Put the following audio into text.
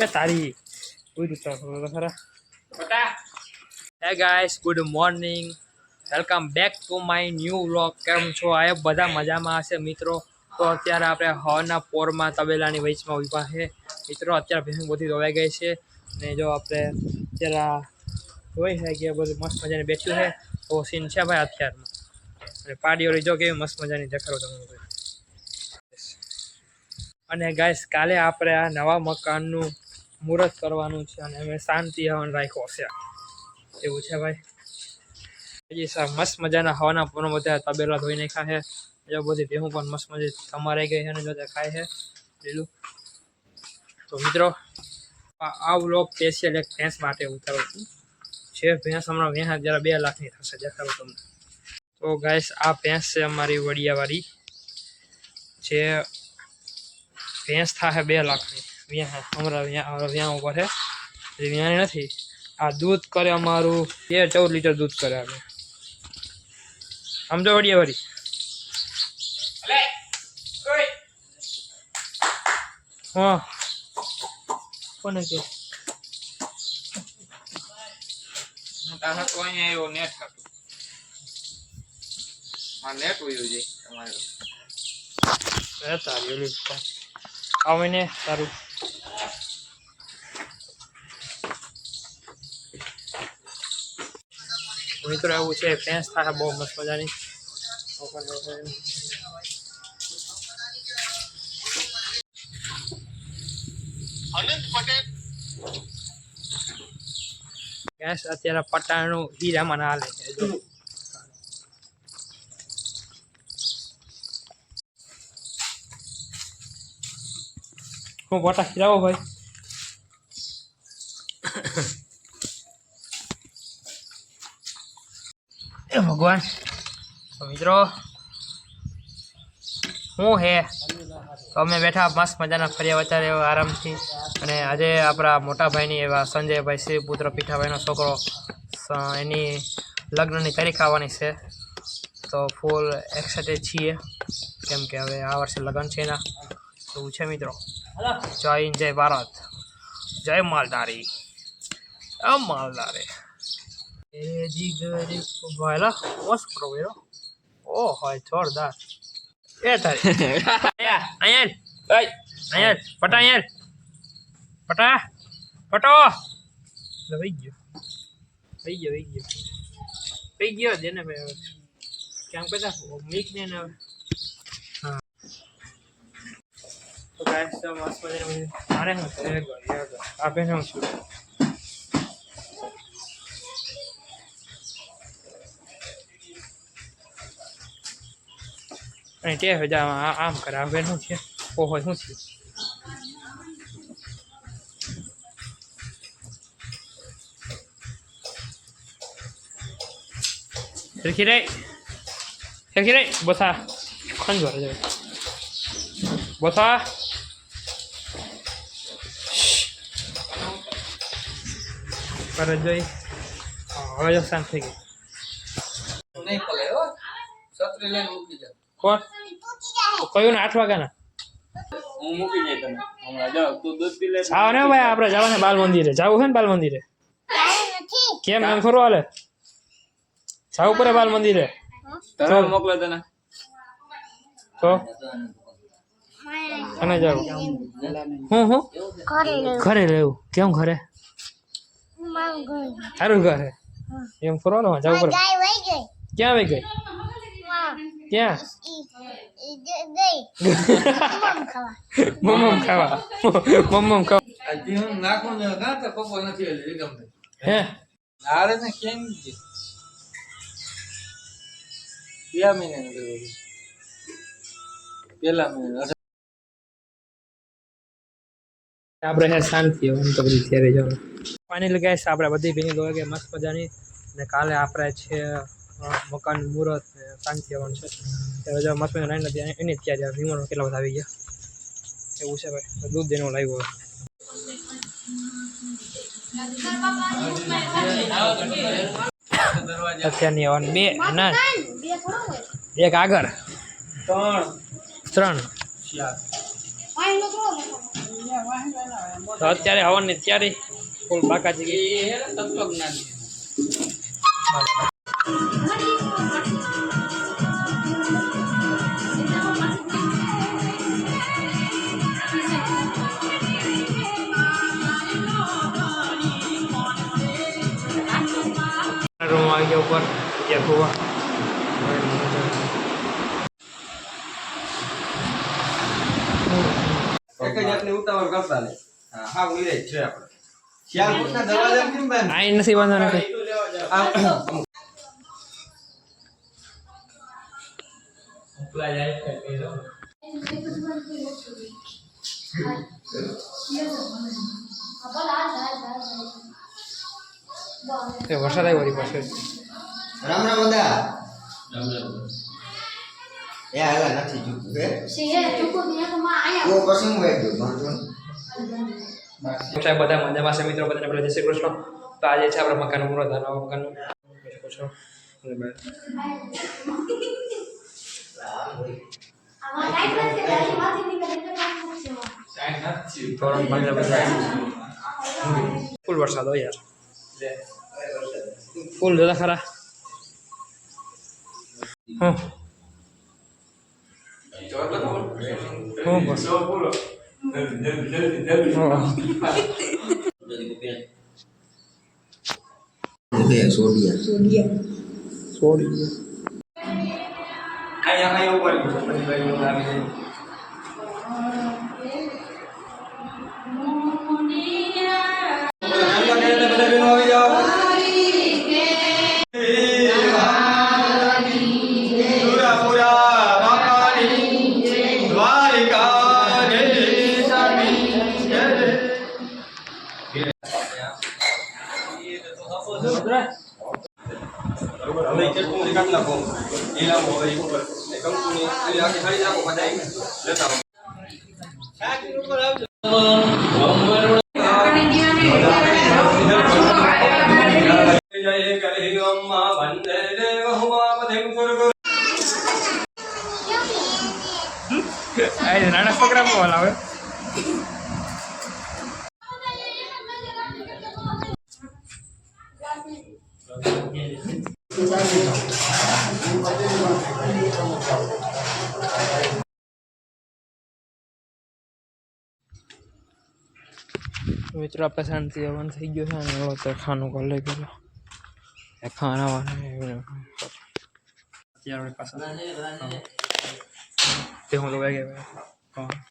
તારી ખરા. હે guys, good morning, welcome back to my new vlog. કેમ છો? આ બધા મજામાં હશે મિત્રો. તો અત્યારે આપણે હવાના પોરમાં તબેલાની વચમાં ઊભા છે મિત્રો. અત્યારે ભેંસ બધી ધોવાઈ ગઈ છે ને જો આપણે અત્યારે ધોઈ છે કે બધું મસ્ત મજાની બેઠ્યું છે. તો સીન છે ભાઈ અત્યારમાં. અને પાડીઓ જો કેવી મસ્ત મજાની દેખાડો તમને. અને ગાઈસ, કાલે આપણે આ નવા મકાનનું મુહૂર્ત કરવાનું છે અને અમે શાંતિ હવન રાખ્યો છે એવું છે ભાઈ. હજી મસ્ત મજાના હવાના પોરમાં બધા તબેલા ધોઈ નાખ્યા છે. જો બધી ભેહું પણ મસ્ત મજા તમારાઈ ગઈ છે અને જો ખાય છે લીલું. તો મિત્રો, આ વ્લોગ સ્પેશિયલ એક ભેંસ માટે ઉતારું છું. જે ભેંસ હમણાં ભેંસ જરા 2 લાખની થશે, દેખાડો તમને. તો ગાઈસ, આ ભેંસ છે અમારી વડિયાવાળી. જે ભેંસ થાય 2 લાખની હમણાં વ્યાં ઉપર છે. વ્યાની નથી. આ દૂધ કરે અમારું 13-14 લીટર દૂધ કરે. આપણે સમજો વડિયાવાળી. હા કોને કે આવે ને સારું. મિત્રો એવું છે, ભેંસ થાય બહુ મસ્ત મજાની. ગેસ અત્યારે પટાણું હીરામાં હાલે છે. જો હું પટા ખીરાવો ભાઈ. એ ભગવાન. મિત્રો શું હે, તો અમે બેઠા મસ્ત મજાના ફર્યા વચારે એવા આરામથી. અને આજે આપણા મોટા ભાઈની એવા સંજયભાઈ શ્રીપુત્ર પીઠાભાઈનો છોકરો, એની લગ્નની તારીખ આવવાની છે. તો ફૂલ એક્સાઇટેડ છીએ, કેમ કે હવે આ વર્ષે લગ્ન છે એના. એવું છે મિત્રો. જય હિન્દ, જય ભારત, જય માલધારી. માલધારે એ જીગરી ભાઈલા મસ્ત કરો ભાઈ. ઓ હોય જોરદાર. એ તારી અહીંયા પટા, અહીંયા પટા પટો વહી ગયો જેને ભાઈ. કેમ કહેતા મીક ને હા. તો ગાઈસ, તો મસ્ત મજાની મારે હું આપે ને હું છું. અને તે હજાર આમ કરે હવે શું છે. ઓહો શું થયું. સરખી રે બસા ખંજોર જાય બસા. પર જોઈ હવે જો શાંત થઈ ગઈ. કોણ કયું ને 8 વાગ્યાના જાવ ને ભાઈ. આપણે જવા બાલ મંદિરે જવું છે ને. બાલ મંદિરે કેમ એમ થોડું હાલે. જવું પડે બાલ મંદિરે. મોકલો તને તો અને જાવ હું ઘરે રહેવું. કેમ ઘરે સારું ઘરે એમ ફરો ને જવું પડે. ક્યાં આવી ગઈ? ક્યાં? મમ્મ ખાવા હે આપણે શાંતિ તો બધી ત્યારે જવાનું. ફાઇનલી ગાઈસ, આપણે બધી ભેગી લોવા ગયા મસ્ત મજાની. અને કાલે આપણે છે મકાન મુહૂર્ત શાંતિ હવન છે. મસ્ત મજા લાઈન નથી એની ત્યાં વિમાનો કેટલા બધા આવી ગયા એવું છે ભાઈ. દૂધ દેનો લાવ્યો અત્યારની હવન 2 ના 1 આગળ 3 તો અત્યારે હવનની તૈયારી ફૂલ બાકાજી રૂમ આવી ગયા ઉપર ત્યાં ગોવા એક જ જાતની ઉતાવળ કરતા ને હા ઉઈ રહી છે આપણે શિયાળકોટના દરવાજા કેમ બંધ આઈ નથી વાંધો નથી ઉપલા જાય કે એ વરસાદ આવ્યો વળી પાસે રામ રામ બધા એ આલા નથી ચૂકું હે ઓ પસંદ હોય ગયો વાંધો સાહેબ બધા મજામાં છે મિત્રો બધાને આપણે જય શ્રી કૃષ્ણ તો આજે છે આપણે મકાનનું મુહૂર્ત નવા મકાનનું જોઈ શકો છો ફૂલ વરસાદ હોય યાર ફૂલ દાદા ખરા હા નાના છોકરા મોલ આવે મિત્રો આપણે શાંતિ હવન થઈ ગયો છે ને એવો તો ખાનું કરી લઈ ગયો ખાના અત્યારે પાછા તે હું તો વાગે